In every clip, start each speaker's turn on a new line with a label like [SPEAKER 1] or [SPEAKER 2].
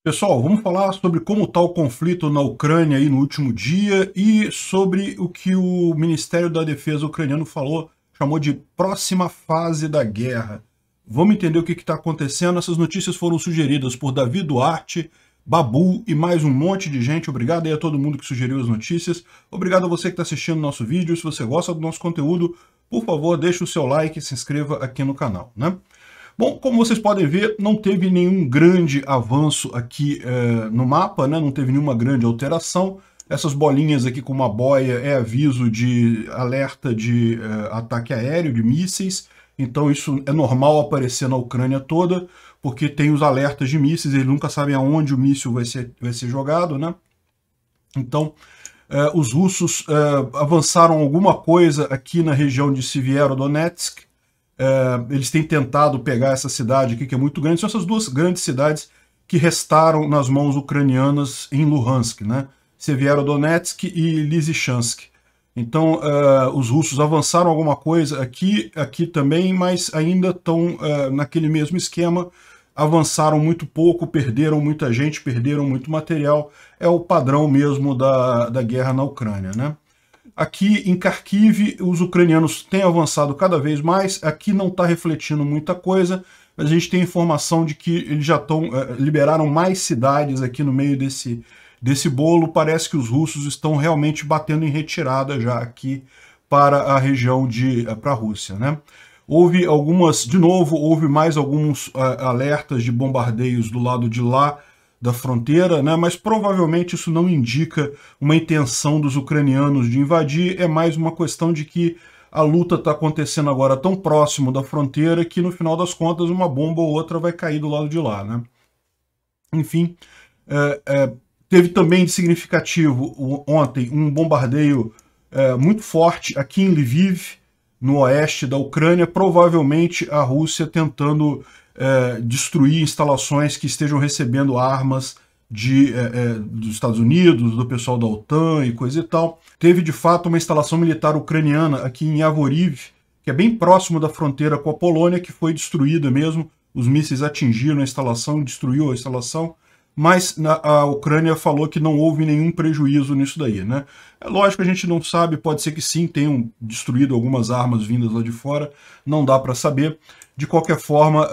[SPEAKER 1] Pessoal, vamos falar sobre como está o conflito na Ucrânia aí no último dia e sobre o que o Ministério da Defesa ucraniano falou, chamou de próxima fase da guerra. Vamos entender o que está acontecendo. Essas notícias foram sugeridas por Davi Duarte, Babu e mais um monte de gente. Obrigado aí a todo mundo que sugeriu as notícias. Obrigado a você que está assistindo o nosso vídeo. Se você gosta do nosso conteúdo, por favor, deixe o seu like e se inscreva aqui no canal, né? Bom, como vocês podem ver, não teve nenhum grande avanço aqui no mapa, né? Não teve nenhuma grande alteração. Essas bolinhas aqui com uma boia é aviso de alerta de ataque aéreo, de mísseis. Então isso é normal aparecer na Ucrânia toda, porque tem os alertas de mísseis, eles nunca sabem aonde o míssil vai ser jogado, né? Então os russos avançaram alguma coisa aqui na região de Severodonetsk. Eles têm tentado pegar essa cidade aqui, que é muito grande. São essas duas grandes cidades que restaram nas mãos ucranianas em Luhansk, né? Severodonetsk e Lysychansk. Então, os russos avançaram alguma coisa aqui também, mas ainda estão naquele mesmo esquema. Avançaram muito pouco, perderam muita gente, perderam muito material. É o padrão mesmo da guerra na Ucrânia, né? Aqui em Kharkiv, os ucranianos têm avançado cada vez mais. Aqui não está refletindo muita coisa, mas a gente tem informação de que eles já liberaram mais cidades aqui no meio desse bolo. Parece que os russos estão realmente batendo em retirada já aqui para a região para a Rússia, né? Houve mais alguns alertas de bombardeios do lado de lá da fronteira, né? Mas provavelmente isso não indica uma intenção dos ucranianos de invadir, é mais uma questão de que a luta está acontecendo agora tão próximo da fronteira que no final das contas uma bomba ou outra vai cair do lado de lá, né? Enfim, teve também de significativo ontem um bombardeio muito forte aqui em Lviv, no oeste da Ucrânia, provavelmente a Rússia tentando destruir instalações que estejam recebendo armas dos Estados Unidos, do pessoal da OTAN e coisa e tal. Teve, de fato, uma instalação militar ucraniana aqui em Yavoriv, que é bem próximo da fronteira com a Polônia, que foi destruída mesmo. Os mísseis atingiram a instalação, destruiu a instalação, mas a Ucrânia falou que não houve nenhum prejuízo nisso daí, né? É lógico que a gente não sabe, pode ser que sim, tenham destruído algumas armas vindas lá de fora, não dá para saber. De qualquer forma,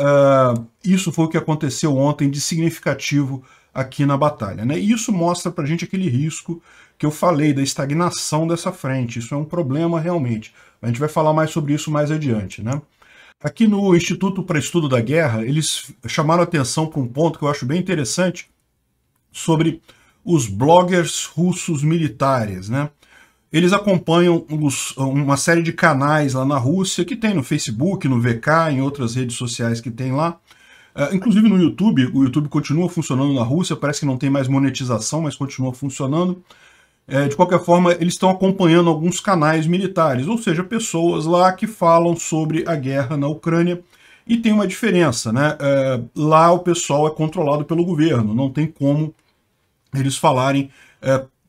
[SPEAKER 1] isso foi o que aconteceu ontem de significativo aqui na batalha, né? E isso mostra para a gente aquele risco que eu falei da estagnação dessa frente. Isso é um problema realmente. A gente vai falar mais sobre isso mais adiante, né? Aqui no Instituto para Estudo da Guerra, eles chamaram atenção para um ponto que eu acho bem interessante sobre os bloggers russos militares, né? Eles acompanham uma série de canais lá na Rússia, que tem no Facebook, no VK, em outras redes sociais que tem lá. Inclusive no YouTube, o YouTube continua funcionando na Rússia, parece que não tem mais monetização, mas continua funcionando. De qualquer forma, eles estão acompanhando alguns canais militares, ou seja, pessoas lá que falam sobre a guerra na Ucrânia. E tem uma diferença, né? Lá o pessoal é controlado pelo governo, não tem como eles falarem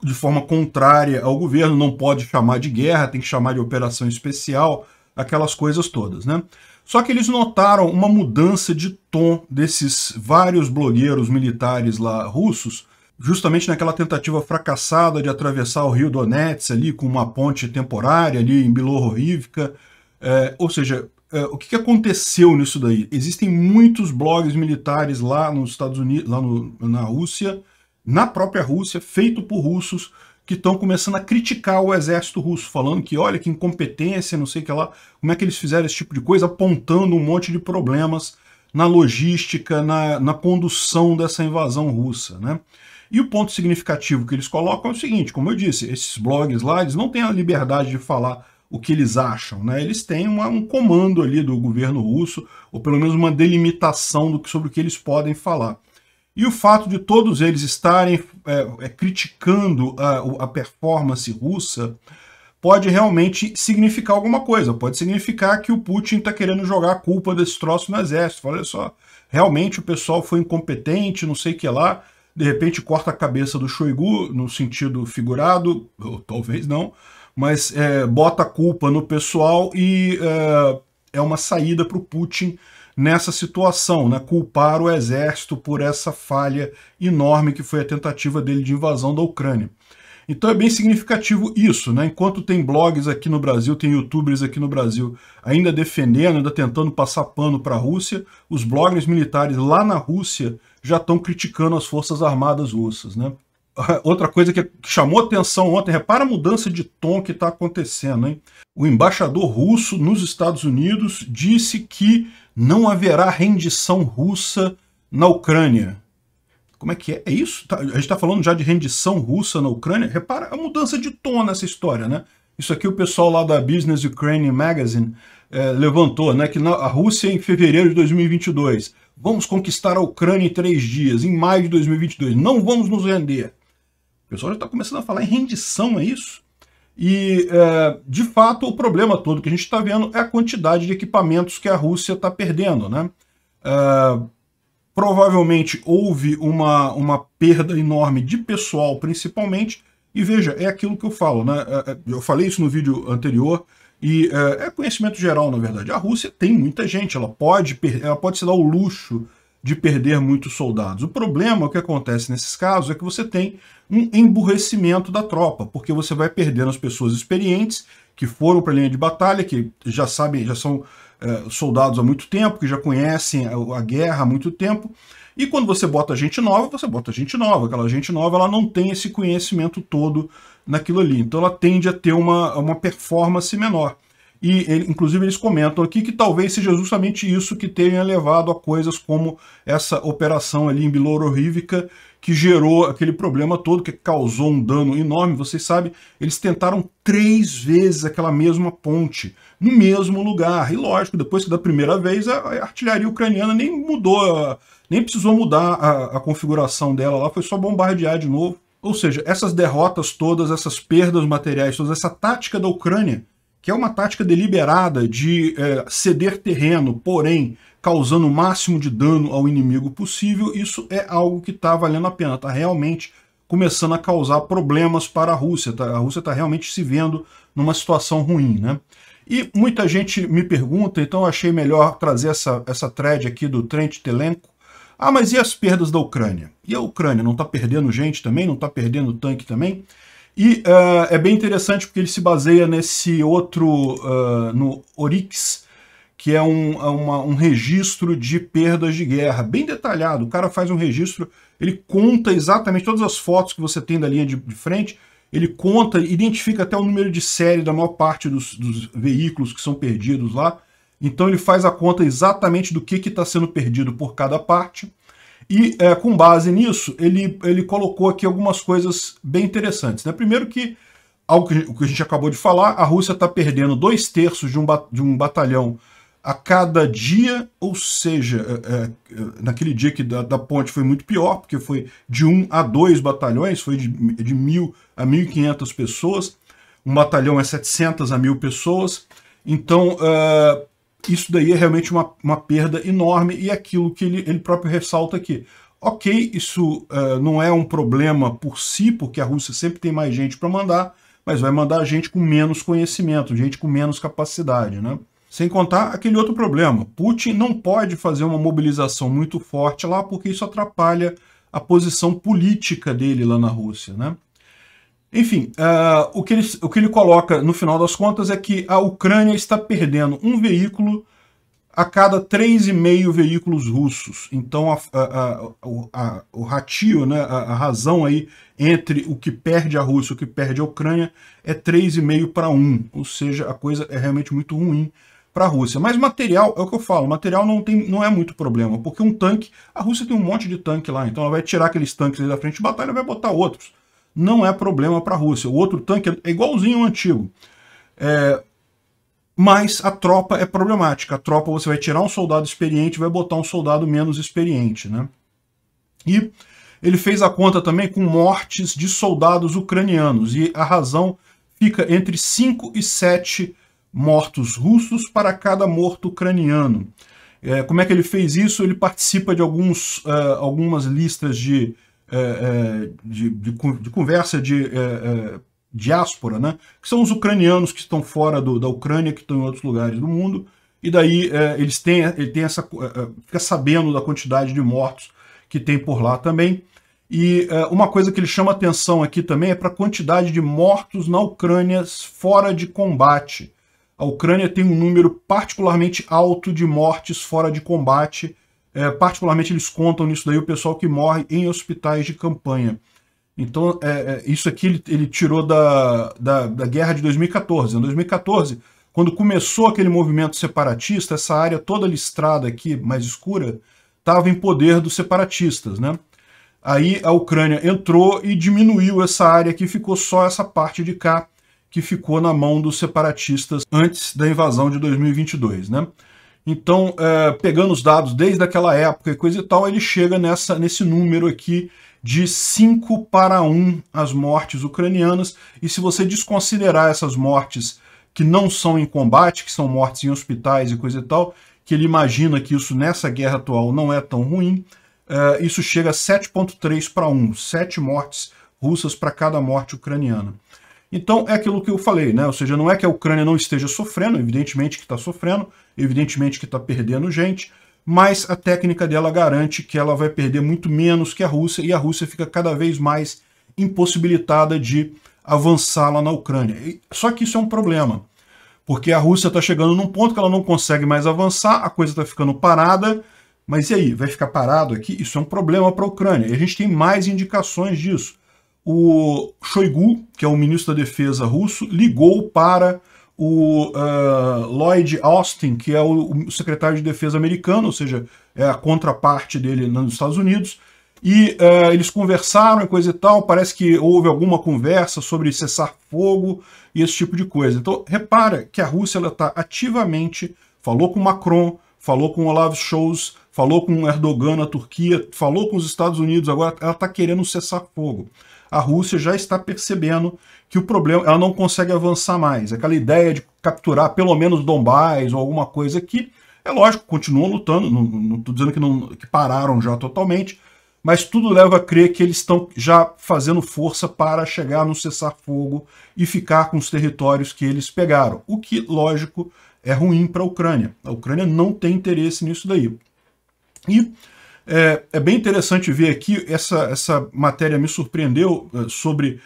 [SPEAKER 1] de forma contrária ao governo, não pode chamar de guerra, tem que chamar de operação especial, aquelas coisas todas, né? Só que eles notaram uma mudança de tom desses vários blogueiros militares lá russos, justamente naquela tentativa fracassada de atravessar o rio Donetsk ali com uma ponte temporária ali em Bilohorivka. Ou seja, o que aconteceu nisso daí? Existem muitos blogs militares lá nos Estados Unidos, lá na Rússia, na própria Rússia, feito por russos, que estão começando a criticar o exército russo, falando que, olha, que incompetência, não sei o que lá, como é que eles fizeram esse tipo de coisa, apontando um monte de problemas na logística, na condução dessa invasão russa, né? E o ponto significativo que eles colocam é o seguinte, como eu disse, esses blogs lá, eles não têm a liberdade de falar o que eles acham, né? Eles têm um comando ali do governo russo, ou pelo menos uma delimitação sobre o que eles podem falar. E o fato de todos eles estarem criticando a performance russa pode realmente significar alguma coisa. Pode significar que o Putin está querendo jogar a culpa desse troço no exército. Olha só, realmente o pessoal foi incompetente, não sei o que lá. De repente corta a cabeça do Shoigu, no sentido figurado, ou talvez não, mas bota a culpa no pessoal e é uma saída para o Putin nessa situação, né? Culpar o exército por essa falha enorme que foi a tentativa dele de invasão da Ucrânia. Então é bem significativo isso, né? Enquanto tem blogs aqui no Brasil, tem youtubers aqui no Brasil ainda defendendo, ainda tentando passar pano para a Rússia, os bloggers militares lá na Rússia já estão criticando as forças armadas russas, né? Outra coisa que chamou atenção ontem, repara a mudança de tom que está acontecendo, hein? O embaixador russo nos Estados Unidos disse que não haverá rendição russa na Ucrânia. Como é que é? É isso? A gente está falando já de rendição russa na Ucrânia? Repara a mudança de tom nessa história, né? Isso aqui o pessoal lá da Business Ukraine Magazine levantou, né? Que a Rússia, em fevereiro de 2022, vamos conquistar a Ucrânia em 3 dias, em maio de 2022, não vamos nos render. O pessoal já está começando a falar em rendição, é isso? E, de fato, o problema todo que a gente está vendo é a quantidade de equipamentos que a Rússia está perdendo, né? Provavelmente houve uma perda enorme de pessoal, principalmente, e veja, é aquilo que eu falo, né? Eu falei isso no vídeo anterior, e é conhecimento geral, na verdade. A Rússia tem muita gente, ela pode se dar o luxo de perder muitos soldados. O problema, o que acontece nesses casos, é que você tem um emburrecimento da tropa, porque você vai perdendo as pessoas experientes, que foram para a linha de batalha, que já sabem, já são soldados há muito tempo, que já conhecem a guerra há muito tempo, e quando você bota gente nova, aquela gente nova ela não tem esse conhecimento todo naquilo ali, então ela tende a ter uma performance menor. E, inclusive, eles comentam aqui que talvez seja justamente isso que tenha levado a coisas como essa operação ali em Bielorrivka, que gerou aquele problema todo, que causou um dano enorme. Vocês sabem, eles tentaram 3 vezes aquela mesma ponte, no mesmo lugar. E lógico, depois que da primeira vez, a artilharia ucraniana nem mudou, nem precisou mudar a configuração dela lá, foi só bombardear de novo. Ou seja, essas derrotas todas, essas perdas materiais, toda essa tática da Ucrânia, que é uma tática deliberada de ceder terreno, porém causando o máximo de dano ao inimigo possível, isso é algo que está valendo a pena, está realmente começando a causar problemas para a Rússia, a Rússia está realmente se vendo numa situação ruim, né? E muita gente me pergunta, então eu achei melhor trazer essa thread aqui do Trent Telenko. Ah, mas e as perdas da Ucrânia? E a Ucrânia não está perdendo gente também? Não está perdendo tanque também? E é bem interessante porque ele se baseia nesse outro, no Oryx, que é um registro de perdas de guerra, bem detalhado. O cara faz um registro, ele conta exatamente todas as fotos que você tem da linha de frente, ele conta, identifica até o número de série da maior parte dos veículos que são perdidos lá. Então ele faz a conta exatamente do que está sendo perdido por cada parte. E com base nisso, ele colocou aqui algumas coisas bem interessantes, né? Primeiro que, algo que a gente acabou de falar, a Rússia está perdendo 2/3 de um batalhão a cada dia, ou seja, naquele dia que da ponte foi muito pior, porque foi de 1 a 2 batalhões, foi de 1.000 a 1.500 pessoas, um batalhão é 700 a 1.000 pessoas, então isso daí é realmente uma perda enorme, e aquilo que ele próprio ressalta aqui. Ok, isso não é um problema por si, porque a Rússia sempre tem mais gente para mandar, mas vai mandar gente com menos conhecimento, gente com menos capacidade, né? Sem contar aquele outro problema, Putin não pode fazer uma mobilização muito forte lá, porque isso atrapalha a posição política dele lá na Rússia, né? Enfim, o que ele coloca no final das contas é que a Ucrânia está perdendo um veículo a cada 3,5 veículos russos. Então o ratio, né, a razão aí entre o que perde a Rússia e o que perde a Ucrânia é 3,5 para 1. Ou seja, a coisa é realmente muito ruim para a Rússia. Mas material, é o que eu falo, material não é muito problema, porque um tanque, a Rússia tem um monte de tanque lá, então ela vai tirar aqueles tanques ali da frente de batalha e vai botar outros. Não é problema para a Rússia. O outro tanque é igualzinho ao antigo. Mas a tropa é problemática. A tropa, você vai tirar um soldado experiente e vai botar um soldado menos experiente, né? E ele fez a conta também com mortes de soldados ucranianos. E a razão fica entre 5 e 7 mortos russos para cada morto ucraniano. Como é que ele fez isso? Ele participa de algumas listas de conversa de diáspora, né? Que são os ucranianos que estão fora da Ucrânia, que estão em outros lugares do mundo, e daí ele tem essa, fica sabendo da quantidade de mortos que tem por lá também. E uma coisa que ele chama atenção aqui também é para a quantidade de mortos na Ucrânia fora de combate. A Ucrânia tem um número particularmente alto de mortes fora de combate, particularmente eles contam nisso daí o pessoal que morre em hospitais de campanha. Então, isso aqui ele tirou da guerra de 2014. Em 2014, quando começou aquele movimento separatista, essa área toda listrada aqui, mais escura, estava em poder dos separatistas, né? Aí a Ucrânia entrou e diminuiu essa área aqui, ficou só essa parte de cá, que ficou na mão dos separatistas antes da invasão de 2022, né? Então, pegando os dados desde aquela época e coisa e tal, ele chega nesse número aqui de 5-1 as mortes ucranianas, e se você desconsiderar essas mortes que não são em combate, que são mortes em hospitais e coisa e tal, que ele imagina que isso nessa guerra atual não é tão ruim, isso chega a 7,3-1, 7 mortes russas para cada morte ucraniana. Então é aquilo que eu falei, né? Ou seja, não é que a Ucrânia não esteja sofrendo, evidentemente que está sofrendo, evidentemente que está perdendo gente, mas a técnica dela garante que ela vai perder muito menos que a Rússia, e a Rússia fica cada vez mais impossibilitada de avançar lá na Ucrânia. Só que isso é um problema, porque a Rússia está chegando num ponto que ela não consegue mais avançar, a coisa está ficando parada, mas e aí, vai ficar parado aqui? Isso é um problema para a Ucrânia, e a gente tem mais indicações disso. O Shoigu, que é o ministro da Defesa russo, ligou para o Lloyd Austin, que é o secretário de Defesa americano, ou seja, é a contraparte dele nos Estados Unidos, e eles conversaram e coisa e tal, parece que houve alguma conversa sobre cessar fogo e esse tipo de coisa. Então, repara que a Rússia está ativamente, falou com Macron, falou com Olaf Scholz, falou com Erdogan na Turquia, falou com os Estados Unidos, agora ela está querendo cessar fogo. A Rússia já está percebendo que o problema, ela não consegue avançar mais. Aquela ideia de capturar pelo menos Donbás ou alguma coisa aqui, é lógico, continuam lutando, não estou dizendo que pararam já totalmente, mas tudo leva a crer que eles estão já fazendo força para chegar no cessar-fogo e ficar com os territórios que eles pegaram. O que, lógico, é ruim para a Ucrânia. A Ucrânia não tem interesse nisso daí. E é bem interessante ver aqui, essa matéria me surpreendeu sobre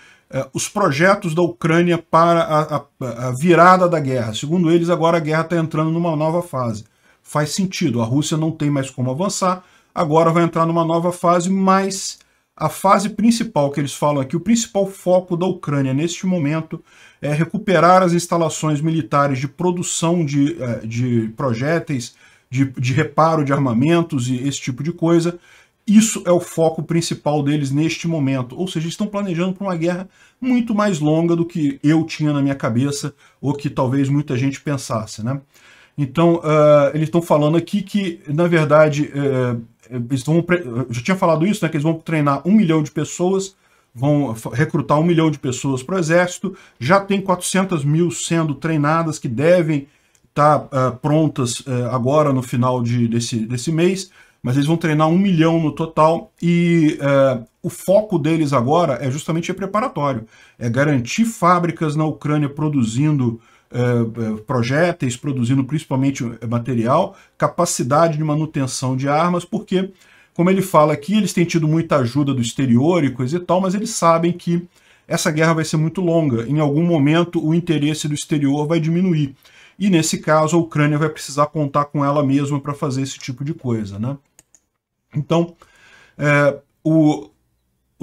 [SPEAKER 1] os projetos da Ucrânia para a virada da guerra. Segundo eles, agora a guerra está entrando numa nova fase. Faz sentido, a Rússia não tem mais como avançar, agora vai entrar numa nova fase, mas a fase principal que eles falam aqui, o principal foco da Ucrânia neste momento é recuperar as instalações militares de produção de projéteis, de reparo de armamentos e esse tipo de coisa. Isso é o foco principal deles neste momento. Ou seja, eles estão planejando para uma guerra muito mais longa do que eu tinha na minha cabeça, ou que talvez muita gente pensasse, né? Então, eles estão falando aqui que, na verdade, eles vão, eu já tinha falado isso, né, que eles vão treinar 1 milhão de pessoas, vão recrutar 1 milhão de pessoas para o exército, já tem 400 mil sendo treinadas, que devem estar prontas agora no final desse mês, mas eles vão treinar 1 milhão no total, e o foco deles agora é justamente preparatório, é garantir fábricas na Ucrânia produzindo projéteis, produzindo principalmente material, capacidade de manutenção de armas, porque, como ele fala aqui, eles têm tido muita ajuda do exterior e coisa e tal, mas eles sabem que essa guerra vai ser muito longa, em algum momento o interesse do exterior vai diminuir, e nesse caso a Ucrânia vai precisar contar com ela mesma para fazer esse tipo de coisa, né? Então, o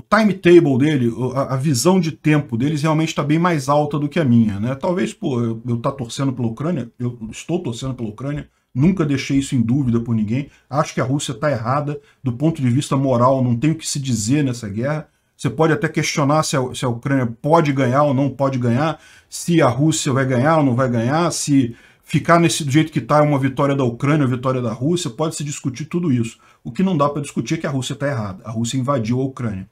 [SPEAKER 1] timetable dele, a visão de tempo deles realmente está bem mais alta do que a minha, né? Talvez por eu estar torcendo pela Ucrânia, eu estou torcendo pela Ucrânia, nunca deixei isso em dúvida por ninguém, acho que a Rússia está errada, do ponto de vista moral, não tem o que se dizer nessa guerra. Você pode até questionar se a Ucrânia pode ganhar ou não pode ganhar, se a Rússia vai ganhar ou não vai ganhar, se ficar do jeito que está é uma vitória da Ucrânia, uma vitória da Rússia, pode se discutir tudo isso. O que não dá para discutir é que a Rússia está errada, a Rússia invadiu a Ucrânia,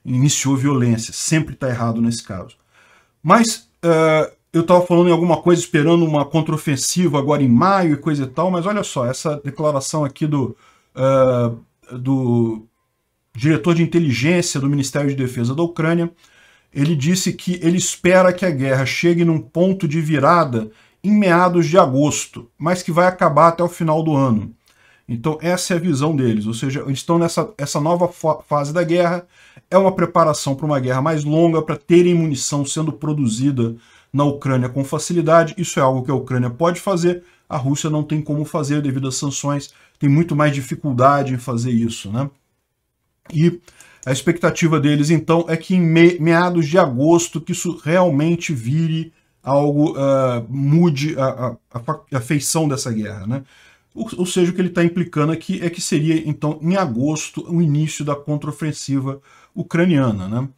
[SPEAKER 1] iniciou violência, sempre está errado nesse caso. Mas eu estava falando em alguma coisa, esperando uma contraofensiva agora em maio e coisa e tal, mas olha só, essa declaração aqui do diretor de inteligência do Ministério de Defesa da Ucrânia, ele disse que ele espera que a guerra chegue num ponto de virada em meados de agosto, mas que vai acabar até o final do ano. Então essa é a visão deles, ou seja, eles estão essa nova fase da guerra, é uma preparação para uma guerra mais longa, para terem munição sendo produzida na Ucrânia com facilidade. Isso é algo que a Ucrânia pode fazer, a Rússia não tem como fazer devido às sanções, tem muito mais dificuldade em fazer isso, né? E a expectativa deles, então, é que em meados de agosto que isso realmente vire algo, mude a feição dessa guerra, né? Ou seja, o que ele está implicando aqui é que seria, então, em agosto, o início da contraofensiva ucraniana, né?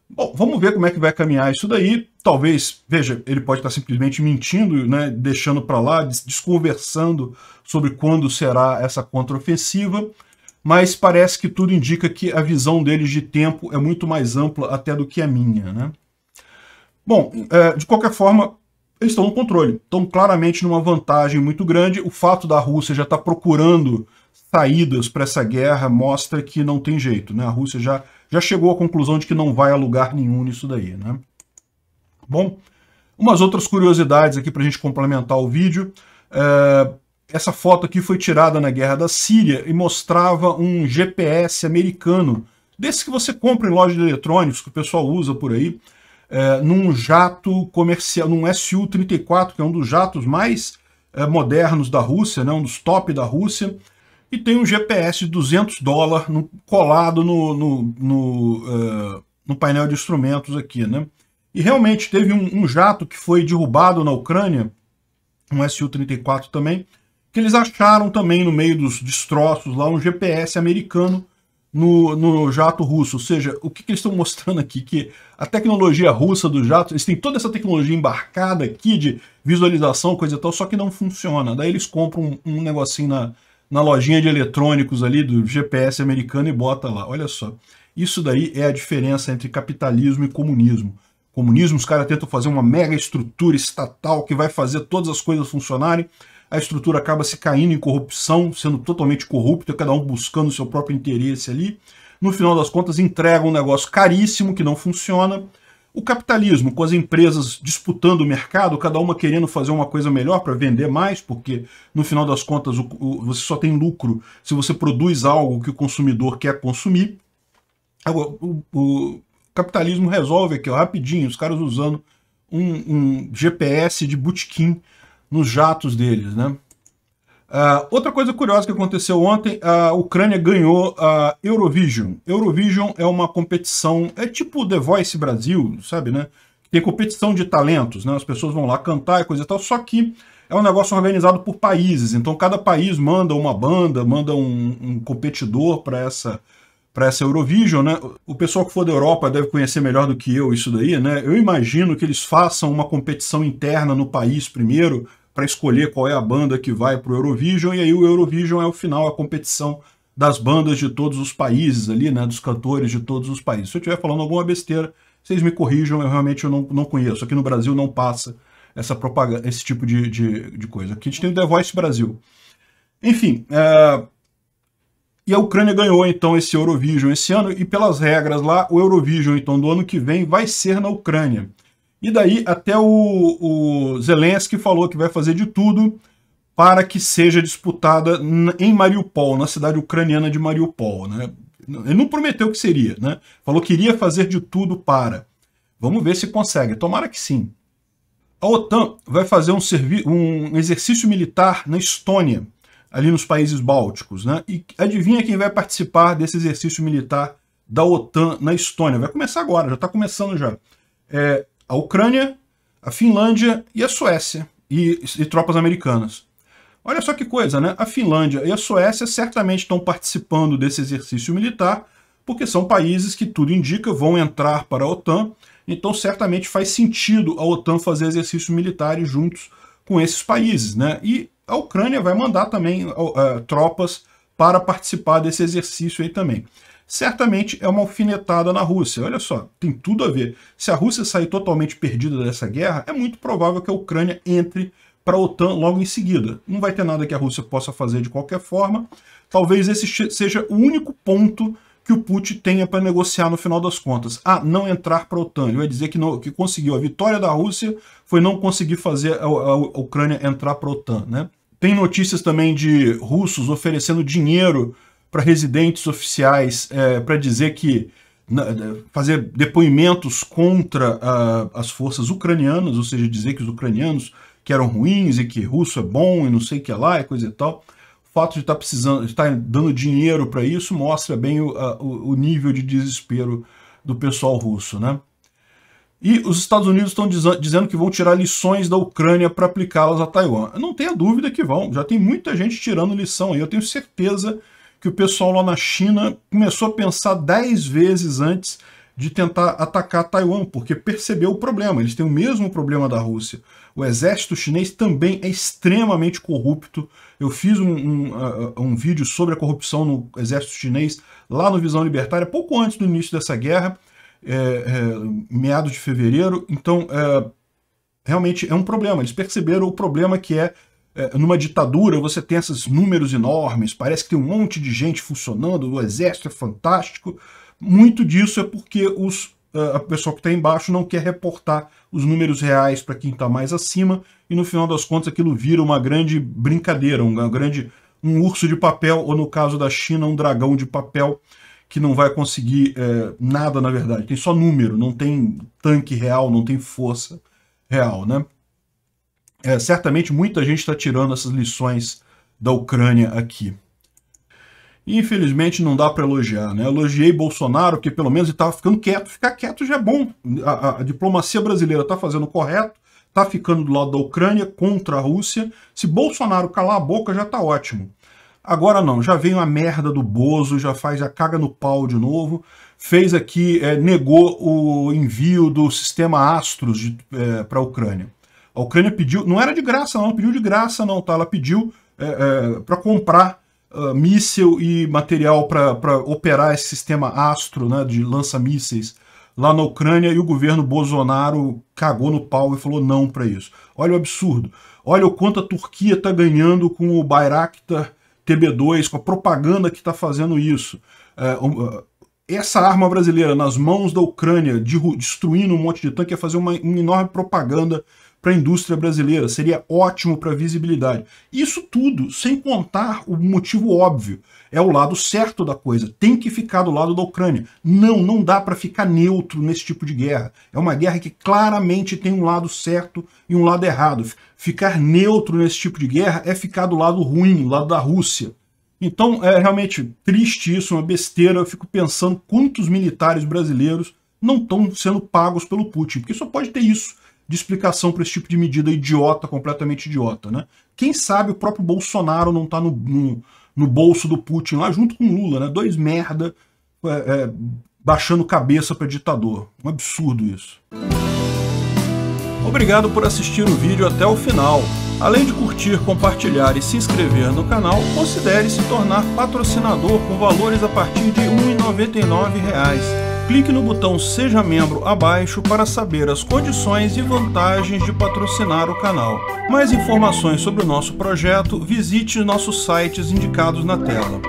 [SPEAKER 1] Bom, vamos ver como é que vai caminhar isso daí. Talvez, veja, ele pode estar simplesmente mentindo, né, deixando para lá, desconversando sobre quando será essa contraofensiva, mas parece que tudo indica que a visão deles de tempo é muito mais ampla até do que a minha, né? Bom, de qualquer forma, eles estão no controle, estão claramente numa vantagem muito grande. O fato da Rússia já estar procurando saídas para essa guerra mostra que não tem jeito, né? A Rússia já chegou à conclusão de que não vai a lugar nenhum nisso daí, né? Bom, umas outras curiosidades aqui para a gente complementar o vídeo. Essa foto aqui foi tirada na Guerra da Síria e mostrava um GPS americano, desse que você compra em loja de eletrônicos, que o pessoal usa por aí, num jato comercial, num Su-34, que é um dos jatos mais modernos da Rússia, né, um dos top da Rússia, e tem um GPS de $200 colado no painel de instrumentos aqui, né? E realmente teve um jato que foi derrubado na Ucrânia, um Su-34 também, que eles acharam também no meio dos destroços lá um GPS americano no jato russo. Ou seja, o que eles estão mostrando aqui? Que a tecnologia russa do jato, eles têm toda essa tecnologia embarcada aqui de visualização, coisa e tal, só que não funciona. Daí eles compram um negocinho na lojinha de eletrônicos ali do GPS americano e bota lá. Olha só, isso daí é a diferença entre capitalismo e comunismo. Comunismo, os caras tentam fazer uma mega estrutura estatal que vai fazer todas as coisas funcionarem. A estrutura acaba se caindo em corrupção, sendo totalmente corrupta, cada um buscando o seu próprio interesse ali. No final das contas, entrega um negócio caríssimo que não funciona. O capitalismo, com as empresas disputando o mercado, cada uma querendo fazer uma coisa melhor para vender mais, porque no final das contas você só tem lucro se você produz algo que o consumidor quer consumir. Agora, o capitalismo resolve aqui, ó, rapidinho, os caras usando um GPS de botequim nos jatos deles, né? Outra coisa curiosa que aconteceu ontem, a Ucrânia ganhou a Eurovision. Eurovision é uma competição, é tipo The Voice Brasil, sabe, né? Tem competição de talentos, né? As pessoas vão lá cantar e coisa e tal, só que é um negócio organizado por países, então cada país manda uma banda, manda um competidor para essa Eurovision, né? O pessoal que for da Europa deve conhecer melhor do que eu isso daí, né? Eu imagino que eles façam uma competição interna no país primeiro, para escolher qual é a banda que vai para o Eurovision, e aí o Eurovision é o final, a competição das bandas de todos os países ali, né, dos cantores de todos os países. Se eu estiver falando alguma besteira, vocês me corrijam, eu realmente não conheço. Aqui no Brasil não passa essa propaganda, esse tipo de coisa. Aqui a gente tem o The Voice Brasil. Enfim, e a Ucrânia ganhou então esse Eurovision esse ano, e pelas regras lá, o Eurovision então do ano que vem vai ser na Ucrânia. E daí até o Zelensky falou que vai fazer de tudo para que seja disputada em Mariupol, na cidade ucraniana de Mariupol, né? Ele não prometeu que seria, né? Falou que iria fazer de tudo para. Vamos ver se consegue, tomara que sim. A OTAN vai fazer um exercício militar na Estônia, ali nos países bálticos, né? E adivinha quem vai participar desse exercício militar da OTAN na Estônia? Vai começar agora, já está começando já. A Ucrânia, a Finlândia e a Suécia, e tropas americanas. Olha só que coisa, né? A Finlândia e a Suécia certamente estão participando desse exercício militar, porque são países que, tudo indica, vão entrar para a OTAN, então certamente faz sentido a OTAN fazer exercícios militares juntos com esses países, né? E a Ucrânia vai mandar também tropas para participar desse exercício aí também. Certamente é uma alfinetada na Rússia. Olha só, tem tudo a ver. Se a Rússia sair totalmente perdida dessa guerra, é muito provável que a Ucrânia entre para a OTAN logo em seguida. Não vai ter nada que a Rússia possa fazer de qualquer forma. Talvez esse seja o único ponto que que o Putin tenha para negociar no final das contas. Não entrar para a OTAN. Ele vai dizer que conseguiu. A vitória da Rússia foi não conseguir fazer a Ucrânia entrar para a OTAN, né? Tem notícias também de russos oferecendo dinheiro para residentes oficiais para dizer que fazer depoimentos contra as forças ucranianas, ou seja, dizer que os ucranianos que eram ruins e que russo é bom e não sei o que lá e coisa e tal. O fato de estar dando dinheiro para isso mostra bem o nível de desespero do pessoal russo, né? E os Estados Unidos estão dizendo que vão tirar lições da Ucrânia para aplicá-las a Taiwan. Eu não tenho dúvida que vão. Já tem muita gente tirando lição aí. Eu tenho certeza que o pessoal lá na China começou a pensar 10 vezes antes de tentar atacar Taiwan, porque percebeu o problema. Eles têm o mesmo problema da Rússia. O exército chinês também é extremamente corrupto. Eu fiz um vídeo sobre a corrupção no exército chinês lá no Visão Libertária, pouco antes do início dessa guerra, meados de fevereiro. Então, realmente é um problema. Eles perceberam o problema que numa ditadura você tem esses números enormes, parece que tem um monte de gente funcionando, o exército é fantástico. Muito disso é porque a pessoa que está embaixo não quer reportar os números reais para quem está mais acima, e no final das contas aquilo vira uma grande brincadeira, um urso de papel, ou no caso da China, um dragão de papel, que não vai conseguir nada, na verdade. Tem só número, não tem tanque real, não tem força real, né? Certamente muita gente está tirando essas lições da Ucrânia aqui. E, infelizmente não dá para elogiar, né? Elogiei Bolsonaro, porque pelo menos ele estava ficando quieto. Ficar quieto já é bom. A diplomacia brasileira está fazendo o correto, está ficando do lado da Ucrânia contra a Rússia. Se Bolsonaro calar a boca, já está ótimo. Agora não, já veio a merda do Bozo, já caga no pau de novo. Fez aqui, negou o envio do sistema Astros para a Ucrânia. A Ucrânia pediu, não era de graça não, pediu de graça não, tá? Ela pediu para comprar míssil e material para operar esse sistema Astro, né, de lança-mísseis lá na Ucrânia, e o governo Bolsonaro cagou no pau e falou não para isso. Olha o absurdo. Olha o quanto a Turquia está ganhando com o Bayraktar TB2, com a propaganda que está fazendo isso. Essa arma brasileira nas mãos da Ucrânia, destruindo um monte de tanque, é fazer uma enorme propaganda para a indústria brasileira, seria ótimo para a visibilidade. Isso tudo sem contar o motivo óbvio, é o lado certo da coisa, tem que ficar do lado da Ucrânia. Não dá para ficar neutro nesse tipo de guerra. É uma guerra que claramente tem um lado certo e um lado errado. Ficar neutro nesse tipo de guerra é ficar do lado ruim, do lado da Rússia. Então é realmente triste isso, uma besteira. Eu fico pensando quantos militares brasileiros não estão sendo pagos pelo Putin, porque só pode ter isso de explicação para esse tipo de medida idiota, completamente idiota, né? Quem sabe o próprio Bolsonaro não está no bolso do Putin lá junto com o Lula, né? Dois merda baixando cabeça para ditador. Um absurdo isso. Obrigado por assistir o vídeo até o final. Além de curtir, compartilhar e se inscrever no canal, considere se tornar patrocinador com valores a partir de R$ 1,99. Clique no botão Seja Membro abaixo para saber as condições e vantagens de patrocinar o canal. Mais informações sobre o nosso projeto, visite nossos sites indicados na tela.